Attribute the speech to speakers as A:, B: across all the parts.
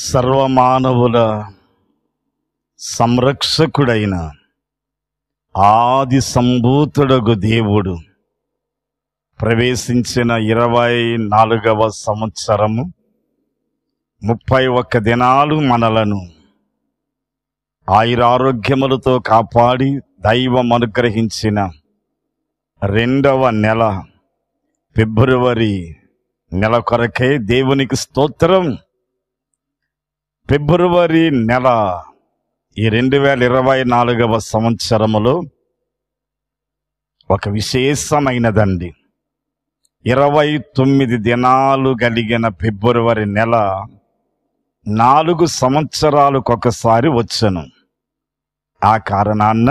A: సర్వమానవుల సంరక్షకుడైన ఆది సంభూతుడగు దేవుడు ప్రవేశించిన 24వ సంవత్సరము 31 దినాలు మనలను ఆయురారోగ్యములతో కాపాడి దైవం అనుగ్రహించిన 2వ నెల ఫిబ్రవరి నెల కొరకే దేవునికి స్తోత్రం. ఫిబ్రవరి నెల ఈ 2024వ సంవత్సరములో ఒక విశేషమైనదండి. 29 దినాలు కలిగిన ఫిబ్రవరి నెల 4 సంవత్సరాలకు ఒకసారి వచ్చును. ఆ కారణాన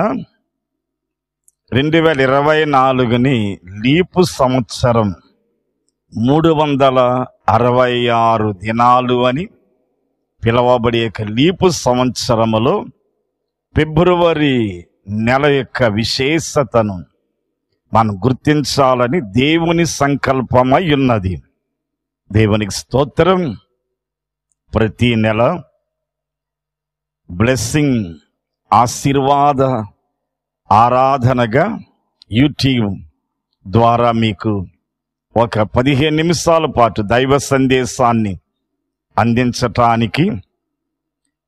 A: 2024ని లీపు సంవత్సరం 366 దినాలు అని పిలవబడే లీపు సంవత్సరములో ఫిబ్రవరి నెల యొక్క విశేషతను మనం గుర్తించాలని దేవుని సంకల్పమై ఉన్నది. దేవునికి స్తోత్రం. ప్రతి నెల బ్లెస్సింగ్ ఆశీర్వాద ఆరాధనగా యూట్యూబ్ ద్వారా మీకు ఒక 15 నిమిషాల పాటు దైవ సందేశాన్ని అందించటానికి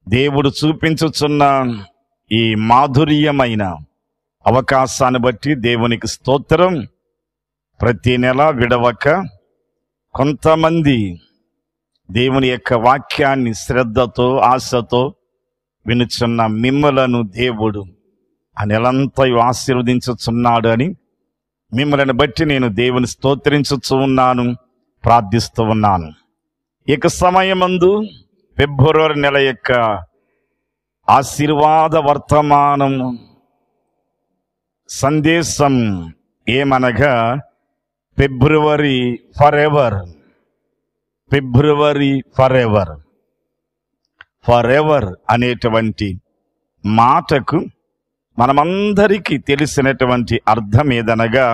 A: దేవుడు చూపించుచున్న ఈ మాధుర్యమైన అవకాశాన్ని బట్టి దేవునికి స్తోత్రం. ప్రతి నెల విడవక కొంతమంది దేవుని యొక్క వాక్యాన్ని శ్రద్ధతో ఆశతో వినుచున్న మిమ్మలను దేవుడు ఆ నెలంతా ఆశీర్వదించుచున్నాడు అని మిమ్మల్ని బట్టి నేను దేవుని స్తోత్రించుచు ఉన్నాను, ప్రార్థిస్తూ ఉన్నాను. ఇక సమయమందు ఫిబ్రవరి నెల యొక్క ఆశీర్వాద వర్తమానం సందేశం ఏమనగా February for ever. February for ever. For ever అనేటువంటి మాటకు మనమందరికీ తెలిసినటువంటి అర్థం ఏదనగా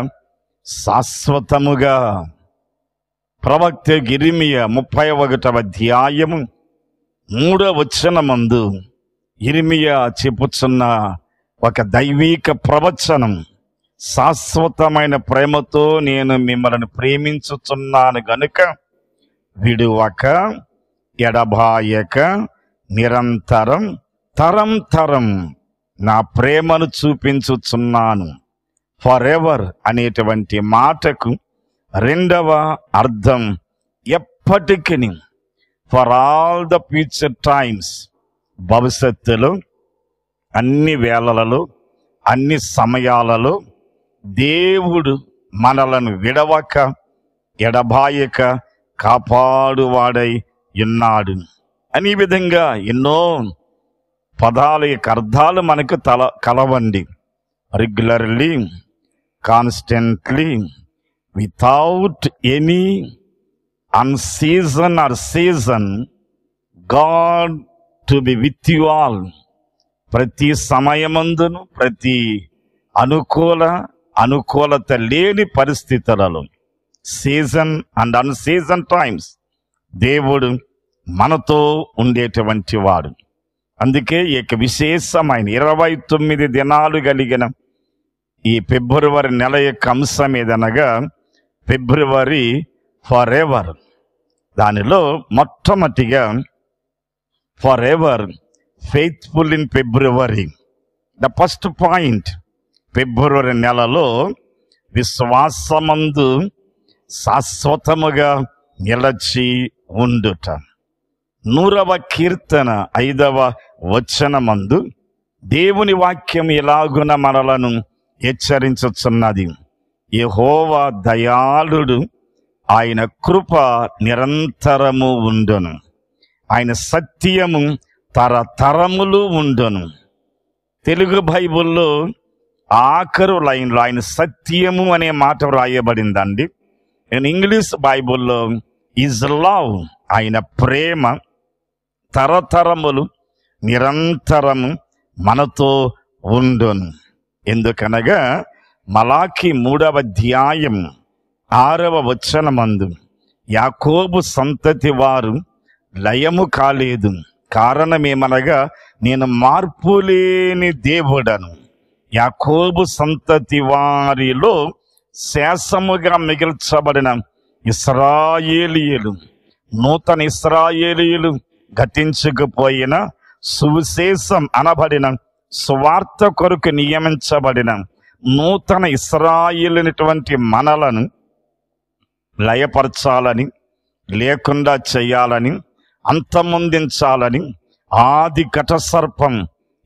A: శాశ్వతముగా. ప్రవక్త యిర్మీయా 31వ అధ్యాయము 3వ వచనమందు యిర్మీయా చెప్పుచున్న ఒక దైవీక ప్రవచనం, శాశ్వతమైన ప్రేమతో నేను మిమ్మల్ని ప్రేమించుచున్నాను గనుక విడువక ఎడబాయక నిరంతరం తరం తరం నా ప్రేమను చూపించుచున్నాను. ఫర్ ఎవర్ అనేటువంటి మాటకు 2వ అర్థం ఎప్పటికీ, for all the future times. భవిష్యత్తులో అన్ని వేళలలో అన్ని సమయాలలో దేవుడు మనలను విడవక ఎడబాయక కాపాడువాడై ఉన్నాడు అని ఈ విధంగా ఎన్నో పదాల యొక్క అర్థాలు మనకు కలవండి. Regularly, constantly, without any in season or season, God to be with you all. ప్రతి సమయమందును ప్రతి అనుకూలత లేని పరిస్థితులలో, సీజన్ అండ్ అన్సీజన్ టైమ్స్, దేవుడు మనతో ఉండేటువంటి వాడు. అందుకే ఈ యొక్క విశేషమైన 29 దినాలు కలిగిన ఈ ఫిబ్రవరి నెల యొక్క అంశం ఏదనగా ఫిబ్రవరి ఫర్ ఎవర్. దానిలో మొట్టమొదటిగా for ever faithful in February. The first point, ఫిబ్రవరి నెలలో విశ్వాసమందు శాశ్వతముగా నిలచి ఉండుట. 100వ కీర్తన 5వ వచనమందు దేవుని వాక్యం ఇలాగున మనలను హెచ్చరించుచున్నది. యెహోవా దయాళుడు, ఆయన కృప నిరంతరము ఉండును, ఆయన సత్యము తరతరములు ఉండును. తెలుగు బైబిల్లో ఆఖరు లైన్లో ఆయన సత్యము అనే మాట వ్రాయబడిందండి. ఇంగ్లీష్ బైబిల్లో ఈజ్ లవ్, ఆయన ప్రేమ తరతరములు నిరంతరము మనతో ఉండును. ఎందుకనగా మలాకి 3వ అధ్యాయం 6వ వచనమందు యాకోబు సంతతి వారు లయము కాలేదు. కారణమేమనగా నేను మార్పులేని దేవుడను, యాకోబు సంతతి వారిలో శాసముగా మిగిల్చబడిన ఇశ్రాయేలీయులు, నూతన ఇశ్రాయేలీయులు, గతించుకుపోయిన సువిశేషం అనబడిన సువార్త కొరకు నియమించబడిన నూతన ఇశ్రాయేలునటువంటి మనలను లయపరచాలని, లేకుండా చేయాలని, అంతమొందించాలని ఆది ఘట సర్పం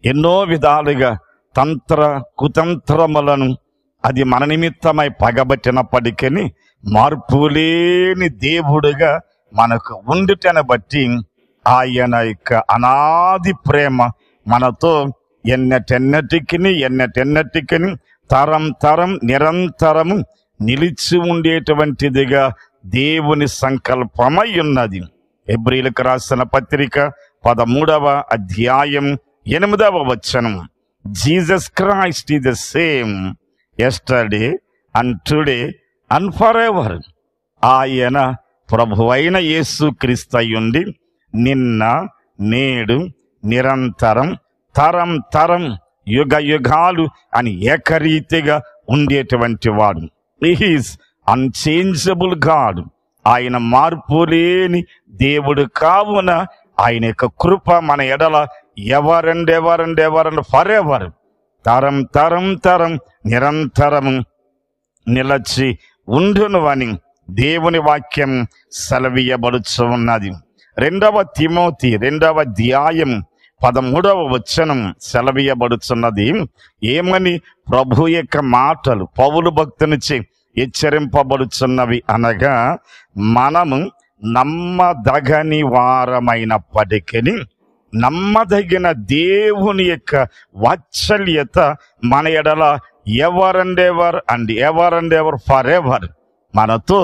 A: ఎన్నో విధాలుగా తంత్ర కుతంత్రములను అది మన నిమిత్తమై పగబట్టినప్పటికీ మార్పులేని దేవుడుగా మనకు ఉండుటను బట్టి ఆయన యొక్క అనాది ప్రేమ మనతో ఎన్నటెన్నటికి తరం తరం నిరంతరము నిలిచి ఉండేటువంటిదిగా దేవుని సంకల్పమై ఉన్నది. హెబ్రీయులకు రాసిన పత్రిక 13వ అధ్యాయం 8వ వచనం, Jesus Christ is the same yesterday and today and for ever. ఆయన ప్రభువైన యేసు క్రీస్తయుండి నిన్న నేడు నిరంతరం తరం తరం యుగ యుగాలు అని ఏకరీతిగా ఉండేటువంటి వాడు. He is unchangeable God. ఆయన మార్పులేని దేవుడు కావున ఆయన యొక్క కృప మన ఎడల ఎవర్ అండ్ ఫర్ ఎవర్, తరం తరం తరం నిరంతరము నిలచి ఉండును అని దేవుని వాక్యం సెలవీయబడుచు ఉన్నది. 2వ తిమోతి 2వ అధ్యాయం 13వ వచనం సెలవీయబడుచున్నది. ఏమని? ప్రభు యొక్క మాటలు పౌలు భక్తునిచే హెచ్చరింపబడుచున్నవి అనగా, మనము నమ్మదగని వారమైనప్పటికీ నమ్మదగిన దేవుని యొక్క వాత్సల్యత మన ఎడల ever and ever for ever మనతో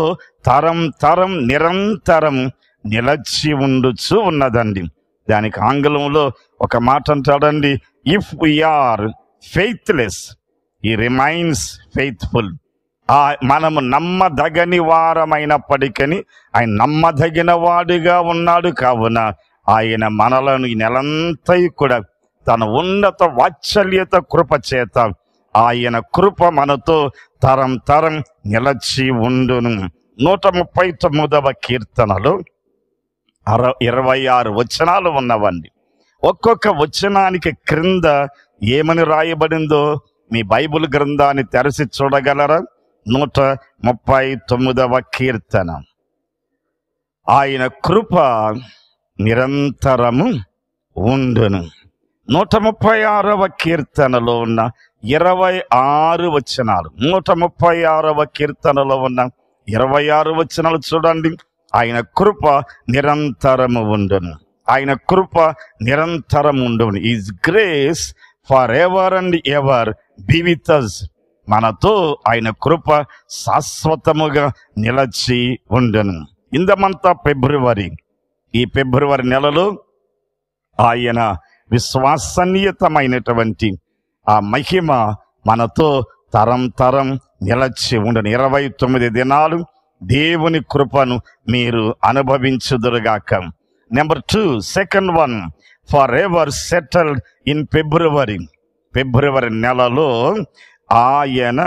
A: తరం తరం నిరంతరం నిలచి ఉండుచు ఉన్నదండి. దానికి ఆంగ్లంలో ఒక మాట అంటాడండి, if we are faithless he remains faithful. మనము నమ్మదగని వారమైనప్పటికీ ఆయన నమ్మదగిన వాడిగా ఉన్నాడు. కావున ఆయన మనలను ఈ నెలంతా కూడా తన ఉన్నత వాత్సల్యత కృప చేత ఆయన కృప మనతో తరం తరం నిలచి ఉండును. 139వ కీర్తనలో 26 వచనాలు ఉన్నవండి. ఒక్కొక్క వచనానికి క్రింద ఏమని రాయబడిందో మీ బైబిల్ గ్రంథాన్ని తెరచి చూడగలరా? 139వ కీర్తన, ఆయన కృప నిరంతరము ఉండును. 136వ కీర్తనలో ఉన్న 26 వచనాలు, 136వ కీర్తనలో ఉన్న 26 వచనాలు చూడండి. ఆయన కృప నిరంతరము ఉండును, ఆయన కృప నిరంతరం ఉండును. Is grace for ever and ever be with us. మనతో ఆయన కృప శాశ్వతముగా నిలచి ఉండును. In the month of February, ఈ ఫిబ్రవరి నెలలో ఆయన విశ్వసనీయతమైనటువంటి ఆ మహిమ మనతో తరం తరం నిలచి ఉండును. 29 దినాలు దేవుని కృపను మీరు అనుభవించుదురుగాక. Number 2, second one, for ever settled in February. ఫిబ్రవరి నెలలో ఆయన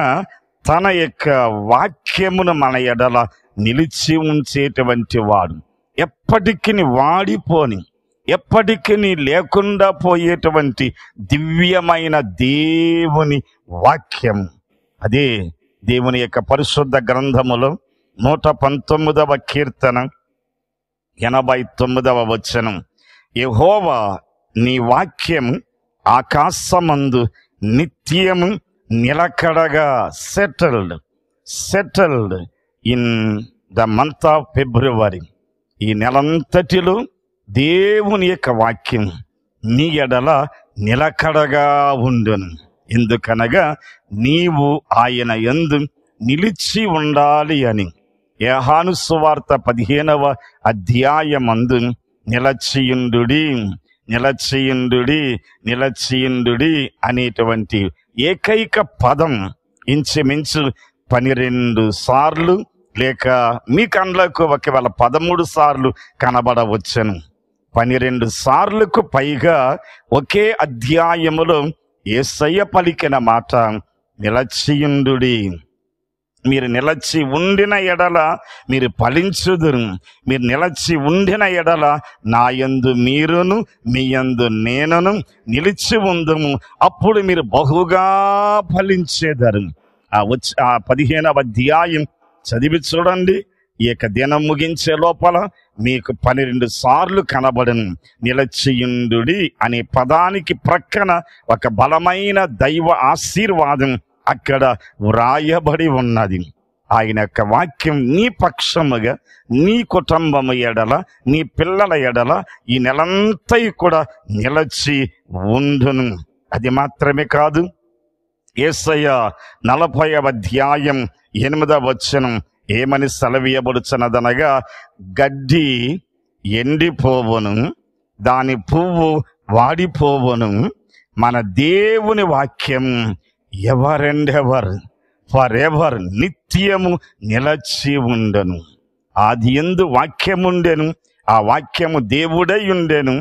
A: తన యొక్క వాక్యమును మన ఎడల నిలిచి ఉంచేటువంటి వాడు. ఎప్పటికీ వాడిపోని, ఎప్పటికీ లేకుండా పోయేటువంటి దివ్యమైన దేవుని వాక్యం. అదే దేవుని యొక్క పరిశుద్ధ గ్రంథములో 119వ కీర్తన 89వ వచనం, యెహోవా నీ వాక్యము ఆకాశమందు నిత్యము నిలకడగా settled in the month of February. ఈ నెలంతటిలో దేవుని యొక్క వాక్యం నీ ఎడల నిలకడగా ఉండును. ఎందుకనగా నీవు ఆయన యందు నిలిచి ఉండాలి అని. యోహాను సువార్త 15వ అధ్యాయమందు నిలచియుండుడి అనేటువంటి ఏకైక పదం ఇంచుమించు 12 సార్లు లేక మీ కళ్ళకు ఒకవేళ 13 సార్లు కనబడవచ్చును. 12 సార్లకు పైగా ఒకే అధ్యాయములో యేసయ్య పలికిన మాట, నిలచియుండుడి. మీరు నిలచి ఉండిన ఎడల మీరు ఫలించుదురు. మీరు నిలచి ఉండిన ఎడల నా యందు మీరును మీ యందు నేనును నిలిచి ఉందుము, అప్పుడు మీరు బహుగా ఫలించేదరు. ఆ 15వ అధ్యాయం చదివి చూడండి. ఈ యొక్క దినం ముగించే లోపల మీకు 12 సార్లు కనబడను. నిలచియుండుడి అనే పదానికి ప్రక్కన ఒక బలమైన దైవ ఆశీర్వాదం అక్కడ వ్రాయబడి ఉన్నది. ఆయన యొక్క వాక్యం నీ పక్షముగా, నీ కుటుంబము ఎడల, నీ పిల్లల ఎడల ఈ నెలంతా కూడా నిలచి ఉండును. అది మాత్రమే కాదు, యేసయ్య 40వ అధ్యాయం 8వ వచనం ఏమని సెలవీయబడుచున్నదనగా, గడ్డి ఎండిపోవును, దాని పువ్వు వాడిపోవును, మన దేవుని వాక్యం ever and ever, for ever, నిత్యము నిలచి ఉండను. ఆది యందు వాక్యముండెను, ఆ వాక్యము దేవుడై ఉండెను,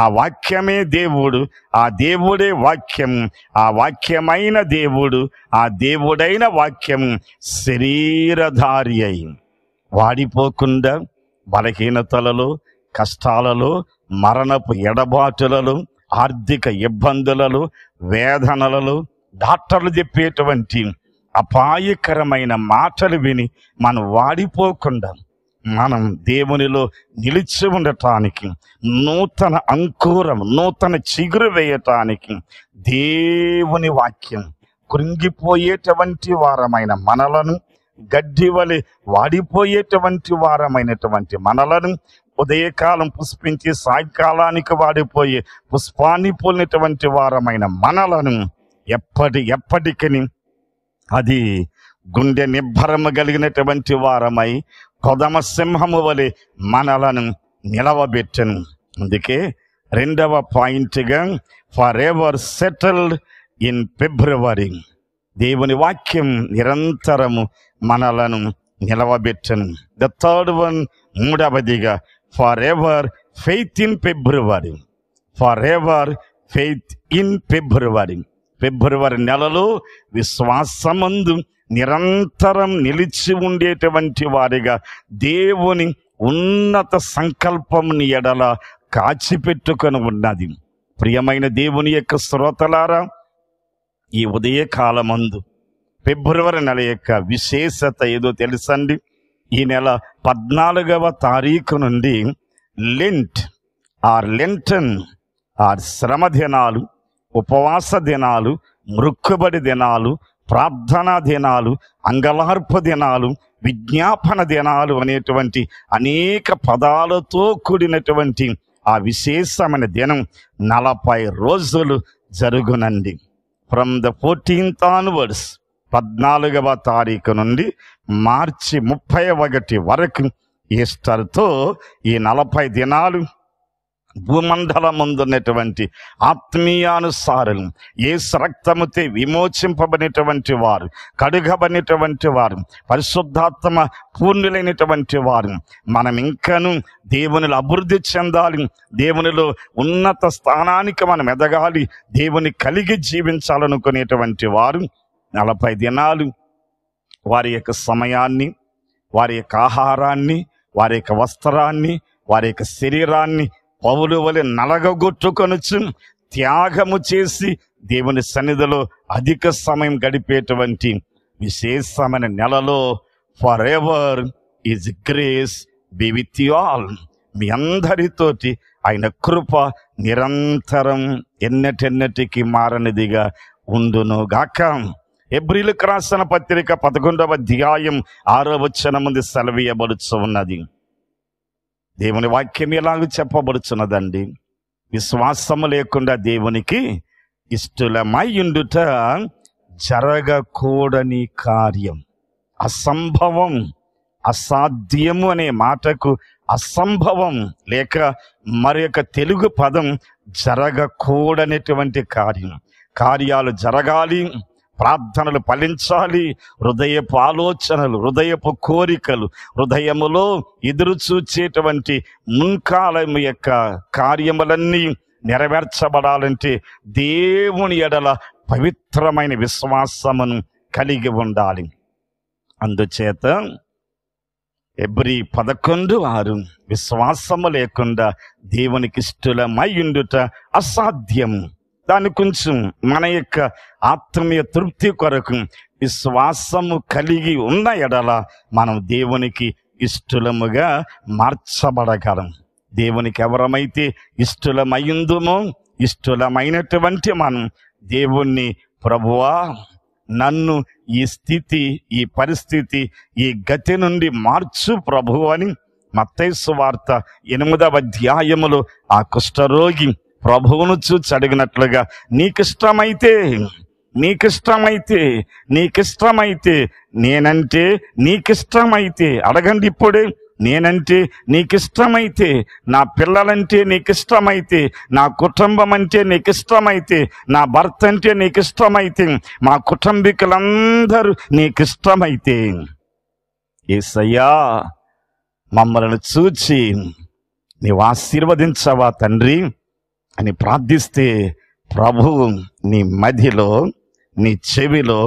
A: ఆ వాక్యమే దేవుడు, ఆ దేవుడే వాక్యము, ఆ వాక్యమైన దేవుడు, ఆ దేవుడైన వాక్యము శరీరధారి అయి వాడిపోకుండా బలహీనతలలో, కష్టాలలో, మరణపు ఎడబాటులలో, ఆర్థిక ఇబ్బందులలో, వేదనలలో, డాక్టర్లు చెప్పేటువంటి అపాయకరమైన మాటలు విని మనం వాడిపోకుండా మనం దేవునిలో నిలిచి ఉండటానికి, నూతన అంకురం, నూతన చిగురు వేయటానికి దేవుని వాక్యం కృంగిపోయేటువంటి వారమైన మనలను, గడ్డి వలె వాడిపోయేటువంటి వారమైనటువంటి మనలను, ఉదయకాలం పుష్పించి సాయంకాలానికి వాడిపోయే పుష్పాన్ని పోలినటువంటి వారమైన మనలను ఎప్పటికీ అది గుండె నిబ్బరము కలిగినటువంటి వారమై కొదమ సింహము వలె మనలను నిలవబెట్టను. అందుకే 2వ పాయింట్గా for ever settled in February, దేవుని వాక్యం నిరంతరము మనలను నిలవబెట్టను. ద థర్డ్ వన్, 3వదిగా for ever faith in February, for ever faith in February. ఫిబ్రవరి నెలలో విశ్వాసమందు నిరంతరం నిలిచి ఉండేటువంటి వారిగా దేవుని ఉన్నత సంకల్పముని ఎడల కాచిపెట్టుకొని ఉన్నది. ప్రియమైన దేవుని యొక్క శ్రోతలారా, ఈ ఉదయకాలమందు ఫిబ్రవరి నెల యొక్క విశేషత ఏదో తెలుసండి. ఈ నెల 14వ తారీఖు నుండి లెంటన్ శ్రమ దినాలు, ఉపవాస దినాలు, మృక్కుబడి దినాలు, ప్రార్థనా దినాలు, అంగలార్పు దినాలు, విజ్ఞాపన దినాలు అనేటువంటి అనేక పదాలతో కూడినటువంటి ఆ విశేషమైన దినం 40 రోజులు జరుగునండి. ఫ్రమ్ ద 14th onwards, 14వ తారీఖు నుండి మార్చి 31 వరకు ఈస్టర్తో ఈ 40 దినాలు భూమండలం ముందున్నటువంటి ఆత్మీయానుసారులు, యేసు రక్తముతో విమోచింపబడినటువంటి వారు, కడుగబడినటువంటి వారు, పరిశుద్ధాత్మ పూర్ణులైనటువంటి వారు, మనం ఇంకను దేవునిలో అభివృద్ధి చెందాలి, దేవునిలో ఉన్నత స్థానానికి మనం ఎదగాలి, దేవుని కలిగి జీవించాలనుకునేటువంటి వారు 40 దినాలు వారి యొక్క సమయాన్ని, వారి యొక్క ఆహారాన్ని, వారి యొక్క వస్త్రాన్ని, వారి యొక్క శరీరాన్ని పౌలు వలె నలగగొట్టుకొనుచు త్యాగము చేసి దేవుని సన్నిధిలో అధిక సమయం గడిపేటువంటి విశేషమైన నెలలో for ever is grace be with you all, మీ అందరితోటి ఆయన కృప నిరంతరం ఎన్నటెన్నటికి మారనిదిగా ఉండును గాక. హెబ్రీయులకు రాసిన పత్రిక 11వ అధ్యాయం 6వ వచనముందు సెలవీయబడుచు ఉన్నది. దేవుని వాక్యం ఎలాగ చెప్పబడుచున్నదండి, విశ్వాసము లేకుండా దేవునికి ఇష్టలమై ఉండుట జరగకూడని కార్యం. అసంభవం, అసాధ్యము అనే మాటకు అసంభవం లేక మరి యొక్క తెలుగు పదం జరగకూడనటువంటి కార్యం. కార్యాలు జరగాలి, ప్రార్థనలు ఫలించాలి. హృదయపు ఆలోచనలు, హృదయపు కోరికలు, హృదయములో ఎదురు చూచేటువంటి మున్కాలము యొక్క కార్యములన్నీ నెరవేర్చబడాలంటే దేవుని ఎడల పవిత్రమైన విశ్వాసమును కలిగి ఉండాలి. అందుచేత హెబ్రీ 11:6 విశ్వాసము లేకుండా దేవునికి ఇష్టలమై ఉండుట అసాధ్యం. దాని కొంచెం మన యొక్క ఆత్మీయ తృప్తి కొరకు విశ్వాసము కలిగి ఉన్న ఎడల మనం దేవునికి ఇష్టలముగా మార్చబడగలం. దేవునికి ఎవరమైతే ఇష్టలమైందుమో ఇష్టలమైనటువంటి మనం దేవుణ్ణి, ప్రభువా నన్ను ఈ స్థితి, ఈ పరిస్థితి, ఈ గతి నుండి మార్చు ప్రభు అని మత్తయి సువార్త 8వ అధ్యాయములో ఆ కుష్ఠరోగి ప్రభువును చూచి అడిగినట్లుగా, నీకిష్టమైతే నేనంటే నీకిష్టమైతే అడగండి ఇప్పుడే. నేనంటే నీకిష్టమైతే, నా పిల్లలంటే నీకిష్టమైతే, నా కుటుంబం అంటే నీకిష్టమైతే, నా భర్త అంటే నీకిష్టమైతే, మా కుటుంబీకులందరూ నీకిష్టమైతే, యేసయ్యా మమ్మల్ని చూచి నీవు ఆశీర్వదించవా తండ్రి అని ప్రార్థిస్తే ప్రభువు నీ మదిలో, నీ చెవిలో,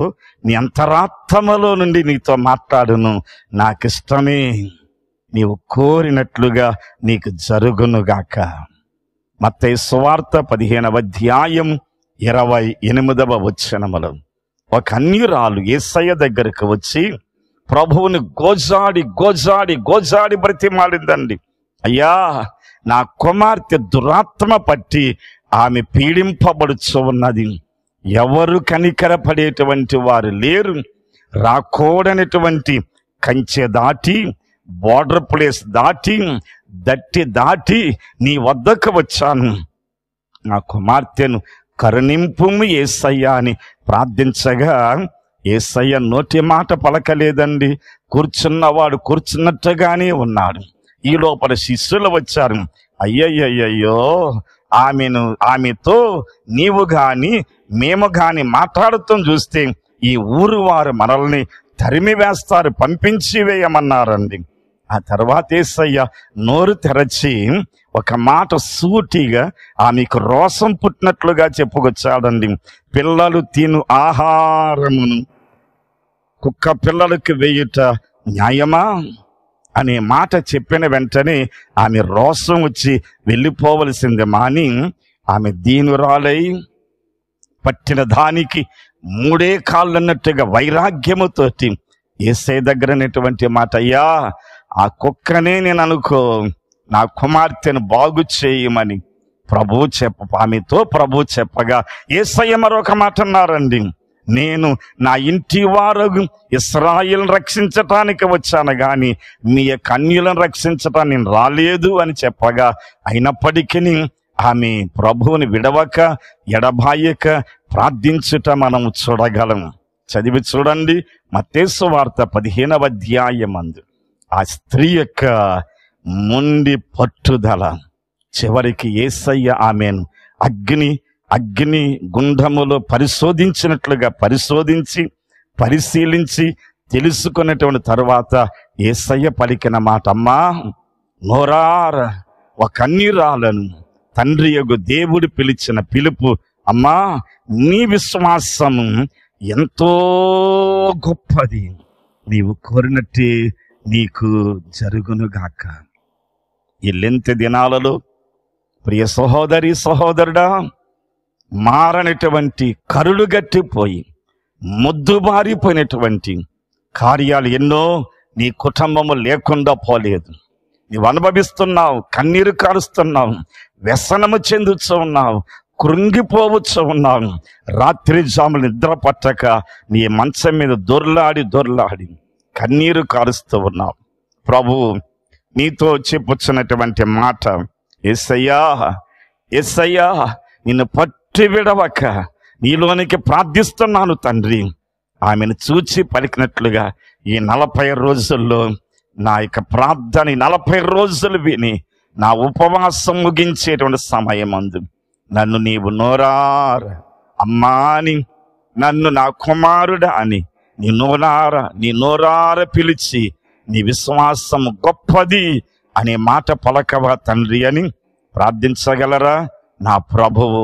A: నీ అంతరాత్మలో నుండి నీతో మాట్లాడును. నాకిష్టమే, నీవు కోరినట్లుగా నీకు జరుగునుగాక. మత్తయి సువార్త 15వ అధ్యాయం 28వ వచనములో ఒక అన్యురాలు యేసయ్య దగ్గరకు వచ్చి ప్రభువుని గోజాడి బ్రతిమాలిందండి. అయ్యా, నా కుమార్తె దురాత్మ పట్టి ఆమె పీడింపబడుచు ఉన్నది. ఎవరు కనికరపడేటువంటి వారు లేరు. రాకూడనటువంటి కంచె దాటి, బోర్డర్ ప్లేస్ దాటి, దట్టి దాటి నీ వద్దకు వచ్చాను. నా కుమార్తెను కరుణింపుము యేసయ్యా అని ప్రార్థించగా యేసయ్య నోటి మాట పలకలేదండి. కూర్చున్నవాడు కూర్చున్నట్టుగానే ఉన్నాడు. ఈ లోపల శిష్యులు వచ్చారు. అయ్యయ్యయ్యో, ఆమెతో నీవు గాని మేము గాని మాట్లాడుతాం చూస్తే ఈ ఊరు వారు మనల్ని తరిమి వేస్తారు, పంపించి వేయమన్నారండి. ఆ తర్వాత యేసయ్య నోరు తెరచి ఒక మాట సూటిగా ఆమెకు రోషం పుట్టినట్లుగా చెప్పుకొచ్చాడండి. పిల్లలు తిను ఆహారమును కుక్క పిల్లలకు వేయుట న్యాయమా అనే మాట చెప్పిన వెంటనే ఆమె రోషం వచ్చి వెళ్ళిపోవలసింది మాని, ఆమె దీనురాలై పట్టిన దానికి 3 కాళ్ళన్నట్టుగా వైరాగ్యముతోటి యేసయ్య దగ్గర అనేటువంటి మాట, అయ్యా ఆ కుక్కనే నేను అనుకో, నా కుమార్తెను బాగు చేయమని ఆమెతో ప్రభు చెప్పగా యేసయ్య మరొక మాట అన్నారండి, నేను నా ఇంటి వారు ఇశ్రాయేలును రక్షించటానికి వచ్చాను గాని మీ యొక్క అన్యులను రక్షించటానికి నేను రాలేదు అని చెప్పగా, అయినప్పటికీ ఆమె ప్రభువుని విడవక ఎడబాయక ప్రార్థించుట మనం చూడగలం. చదివి చూడండి మత్తయి సువార్త 15వ అధ్యాయమందు ఆ స్త్రీ యొక్క మొండి పట్టుదల చివరికి యేసయ్య ఆమెను అగ్ని గుండములో పరిశోధించినట్లుగా పరిశీలించి తెలుసుకున్నటువంటి తరువాత యేసయ్య పలికిన మాట, అమ్మా నోరార ఒక అన్యురాలను తండ్రి యొగు దేవుడు పిలిచిన పిలుపు, అమ్మా నీ విశ్వాసము ఎంతో గొప్పది, నీవు కోరినట్టే నీకు జరుగునుగాక. ఈ లెంత్ దినాలలో ప్రియ సహోదరి సహోదరుడా, మారనటువంటి కరులు గట్టిపోయి మొద్దుబారిపోయినటువంటి కార్యాలు ఎన్నో నీ కుటుంబము లేకుండా పోలేదు. నీవు అనుభవిస్తున్నావు, కన్నీరు కారుస్తున్నావు, వ్యసనము చెందుతూ ఉన్నావు, కృంగిపోవచ్చు ఉన్నావు. రాత్రి జాములు నిద్ర పట్టక నీ మంచం మీద దొర్లాడి కన్నీరు కారుస్తూ ఉన్నావు. ప్రభువు నీతో చెప్పుచున్నటువంటి మాట, యేసయ్యా నిన్ను పట్టి విడవక నీలోనికి ప్రార్థిస్తున్నాను తండ్రి. ఆమెను చూచి పలికినట్లుగా ఈ 40 రోజుల్లో నా యొక్క ప్రార్థన 40 రోజులు విని నా ఉపవాసం ముగించేటువంటి సమయం అందు నన్ను నీవు నోరార అమ్మా అని నన్ను నా కుమారుడా అని నీ నోరార పిలిచి నీ విశ్వాసం గొప్పది అనే మాట పలకవా తండ్రి అని ప్రార్థించగలరా? నా ప్రభువు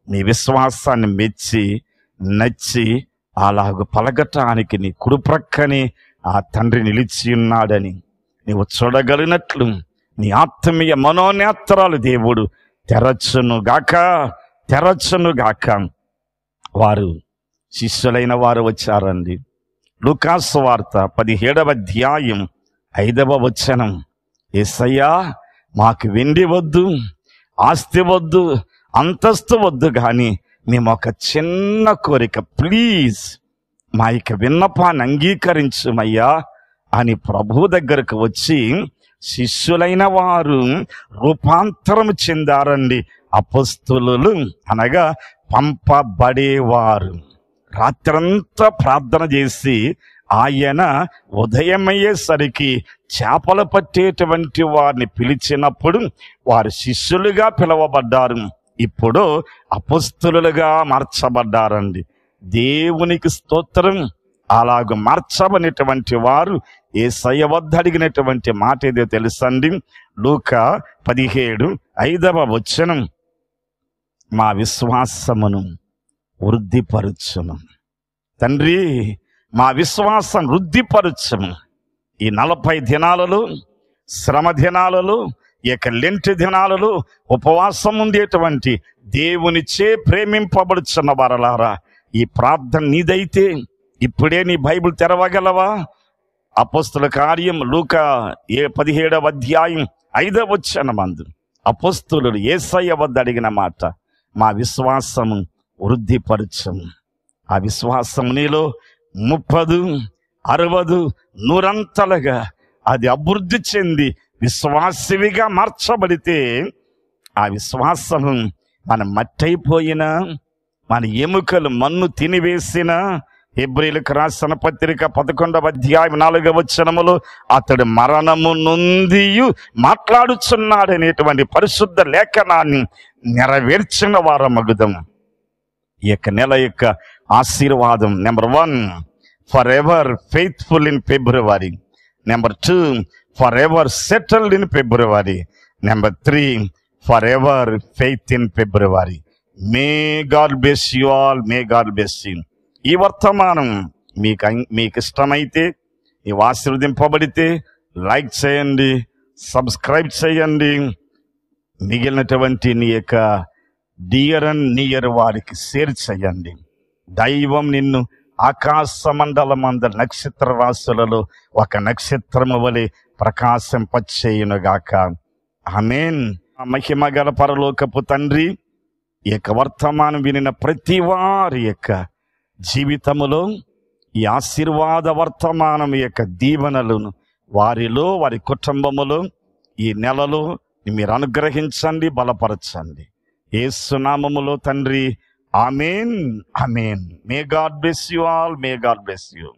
A: నీ విశ్వాసాన్ని మెచ్చి నచ్చి అలాగ పలకటానికి నీ కుడిప్రక్కనే ఆ తండ్రి నిలిచి ఉన్నాడని నీవు చూడగలిగినట్లు నీ ఆత్మీయ మనోనేత్రాలు దేవుడు తెరచునుగాక. వారు శిష్యులైన వారు వచ్చారండి. లూకాసు వార్త 17వ అధ్యాయం 5వ వచనం, యేసయ్యా మాకు వెండి వద్దు, ఆస్తి వద్దు, అంతస్తు వద్దు, కానీ మేము ఒక చిన్న కోరిక, ప్లీజ్ మా యొక్క విన్నపాన్ని అంగీకరించుమయ్యా అని ప్రభు దగ్గరకు వచ్చి శిష్యులైన వారు రూపాంతరం చెందారండి. అపొస్తలులు అనగా పంపబడేవారు. రాత్రంతా ప్రార్థన చేసి ఆయన ఉదయమయ్యేసరికి చేపలు పట్టేటువంటి వారిని పిలిచినప్పుడు వారు శిష్యులుగా పిలువబడ్డారు. ఇప్పుడు అపొస్తలులుగా మార్చబడ్డారండి. దేవునికి స్తోత్రం. అలాగ మార్చబడినటువంటి వారు యేసయ్య వద్ద అడిగినటువంటి మాట ఏదో తెలుసండి. లూకా 17:5వ వచనం, మా విశ్వాసమును వృద్ధిపరచును. తండ్రి మా విశ్వాసం వృద్ధిపరచును. ఈ 40 దినాలలో, శ్రమ దినాలలో, లెంటి దినాలలో ఉపవాసం ఉండేటువంటి దేవునిచే ప్రేమింపబడుచున్న వారలారా, ఈ ప్రార్థన నీదైతే ఇప్పుడే నీ బైబిల్ తెరవగలవా? అపొస్తలుల కార్యం లూకా 17వ అధ్యాయం 5వ వచనమందు అపొస్తలులు యేసయ్య వద్ద అడిగిన మాట, మా విశ్వాసము వృద్ధిపరచము. ఆ విశ్వాసం నీలో 30, 60, 100 అది అభివృద్ధి చెంది విశ్వాసివిగా మార్చబడితే ఆ విశ్వాసము మన మట్టయిపోయినా, మన ఎముకలు మన్ను తినివేసిన, హెబ్రీయులకు రాసిన పత్రిక 11వ అధ్యాయం 4వ వచనములో అతడు మరణము నొందియు మాట్లాడుచున్నాడనేటువంటి పరిశుద్ధ లేఖనాన్ని నెరవేర్చిన వారమగుదం. ఈ యొక్క నెల యొక్క ఆశీర్వాదం, number 1, for ever faithful in February. Number 2, for ever settled in February. Number 3, for ever faith in February. May God bless you all. May God bless you. ఈ వర్తమానం మీకు ఇష్టమైతే, ఈ ఆశీర్వదింపబడితే లైక్ చేయండి, సబ్స్క్రైబ్ చేయండి. మిగిలినటువంటి నీ యొక్క డియర్ అండ్ నియర్ వారికి షేర్ చేయండి. దైవం నిన్ను ఆకాశ మండలమంద నక్షత్ర రాశులలో ఒక నక్షత్రము వలె ప్రకాశింపచేయునుగాక. ఆమేన్. మహిమ గల పరలోకపు తండ్రి, ఈ యొక్క వర్తమానం వినిన ప్రతి వారి యొక్క జీవితములో ఈ ఆశీర్వాద వర్తమానం యొక్క దీవెనలను వారిలో, వారి కుటుంబములో ఈ నెలలో మీరు అనుగ్రహించండి, బలపరచండి. యేసు నామములో తండ్రి, ఆమేన్, ఆమేన్. May God bless you all. May God bless you.